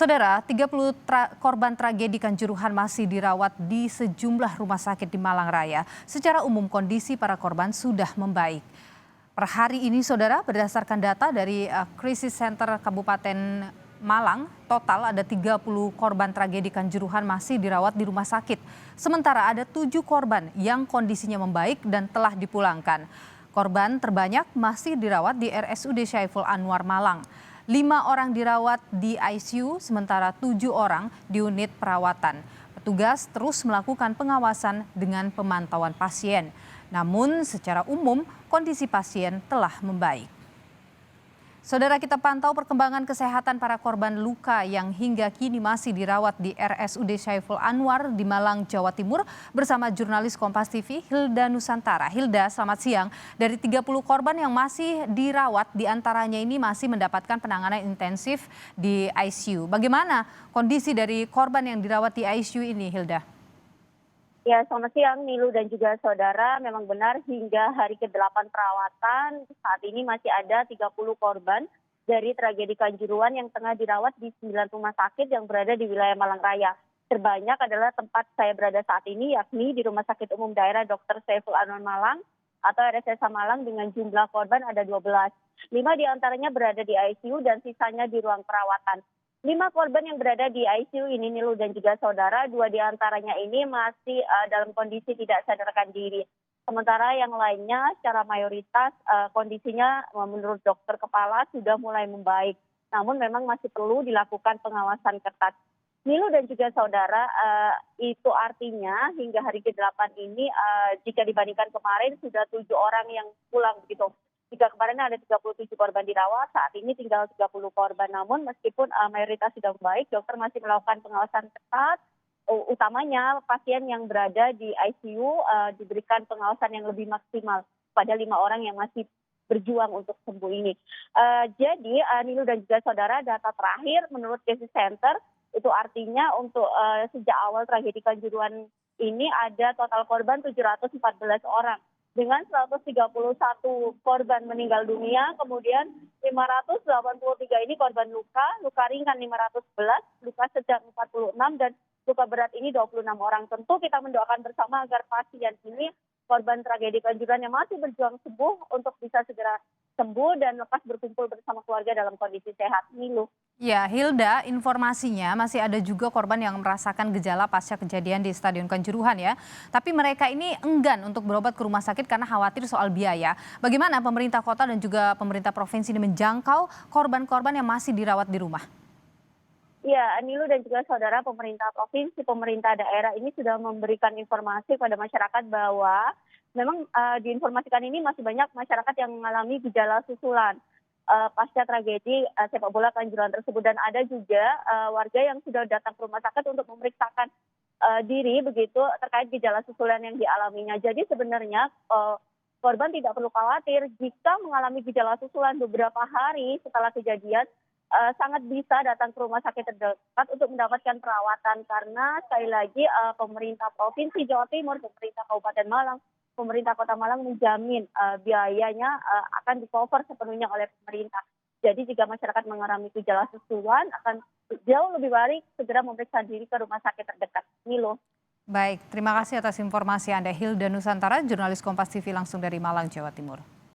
Saudara, 30 korban tragedi Kanjuruhan masih dirawat di sejumlah rumah sakit di Malang Raya. Secara umum kondisi para korban sudah membaik. Per hari ini saudara, berdasarkan data dari Krisis Center Kabupaten Malang, total ada 30 korban tragedi Kanjuruhan masih dirawat di rumah sakit. Sementara ada 7 korban yang kondisinya membaik dan telah dipulangkan. Korban terbanyak masih dirawat di RSUD Syaiful Anwar Malang. 5 orang dirawat di ICU, sementara 7 orang di unit perawatan. Petugas terus melakukan pengawasan dengan pemantauan pasien. Namun secara umum kondisi pasien telah membaik. Saudara, kita pantau perkembangan kesehatan para korban luka yang hingga kini masih dirawat di RSUD Syaiful Anwar di Malang, Jawa Timur bersama jurnalis Kompas TV Hilda Nusantara. Hilda, selamat siang. Dari 30 korban yang masih dirawat, diantaranya ini masih mendapatkan penanganan intensif di ICU. Bagaimana kondisi dari korban yang dirawat di ICU ini, Hilda? Ya, selamat siang Nilu dan juga saudara. Memang benar hingga hari ke-8 perawatan saat ini masih ada 30 korban dari tragedi Kanjuruhan yang tengah dirawat di 9 rumah sakit yang berada di wilayah Malang Raya. Terbanyak adalah tempat saya berada saat ini, yakni di Rumah Sakit Umum Daerah Dr. Syaiful Anwar Malang atau RSUD Malang dengan jumlah korban ada 12. 5 diantaranya berada di ICU dan sisanya di ruang perawatan. 5 korban yang berada di ICU ini, Nilu dan juga saudara, 2 diantaranya ini masih dalam kondisi tidak sadarkan diri. Sementara yang lainnya secara mayoritas kondisinya menurut dokter kepala sudah mulai membaik. Namun memang masih perlu dilakukan pengawasan ketat. Nilu dan juga saudara, itu artinya hingga hari ke-8 ini jika dibandingkan kemarin sudah 7 orang yang pulang begitu. Jika kemarin ada 37 korban dirawat, saat ini tinggal 30 korban. Namun meskipun mayoritas sudah baik, dokter masih melakukan pengawasan ketat, utamanya pasien yang berada di ICU diberikan pengawasan yang lebih maksimal pada 5 orang yang masih berjuang untuk sembuh ini. Jadi Nilu dan juga saudara, data terakhir menurut Krisis Center itu artinya untuk sejak awal tragedi Kanjuruhan ini ada total korban 714 orang. Dengan 131 korban meninggal dunia, kemudian 583 ini korban luka ringan 511, luka sedang 46, dan luka berat ini 26 orang. Tentu kita mendoakan bersama agar pasien ini, korban tragedi Kanjuruhan yang masih berjuang sembuh, untuk bisa segera sembuh dan lekas berkumpul bersama keluarga dalam kondisi sehat. Nilu. Ya, Hilda, informasinya masih ada juga korban yang merasakan gejala pasca kejadian di Stadion Kanjuruhan ya. Tapi mereka ini enggan untuk berobat ke rumah sakit karena khawatir soal biaya. Bagaimana pemerintah kota dan juga pemerintah provinsi ini menjangkau korban-korban yang masih dirawat di rumah? Ya, Nilu dan juga saudara, pemerintah provinsi, pemerintah daerah ini sudah memberikan informasi pada masyarakat bahwa memang diinformasikan ini masih banyak masyarakat yang mengalami gejala susulan pasca tragedi sepak bola Kanjuruhan tersebut, dan ada juga warga yang sudah datang ke rumah sakit untuk memeriksakan diri begitu terkait gejala susulan yang dialaminya. Jadi sebenarnya korban tidak perlu khawatir jika mengalami gejala susulan beberapa hari setelah kejadian, sangat bisa datang ke rumah sakit terdekat untuk mendapatkan perawatan, karena sekali lagi pemerintah Provinsi Jawa Timur, pemerintah Kabupaten Malang, pemerintah Kota Malang menjamin biayanya akan di-cover sepenuhnya oleh pemerintah. Jadi jika masyarakat mengalami gejala susulan, akan jauh lebih baik segera memeriksa diri ke rumah sakit terdekat. Milo. Baik, terima kasih atas informasi Anda, Hilda Nusantara, jurnalis Kompas TV langsung dari Malang, Jawa Timur.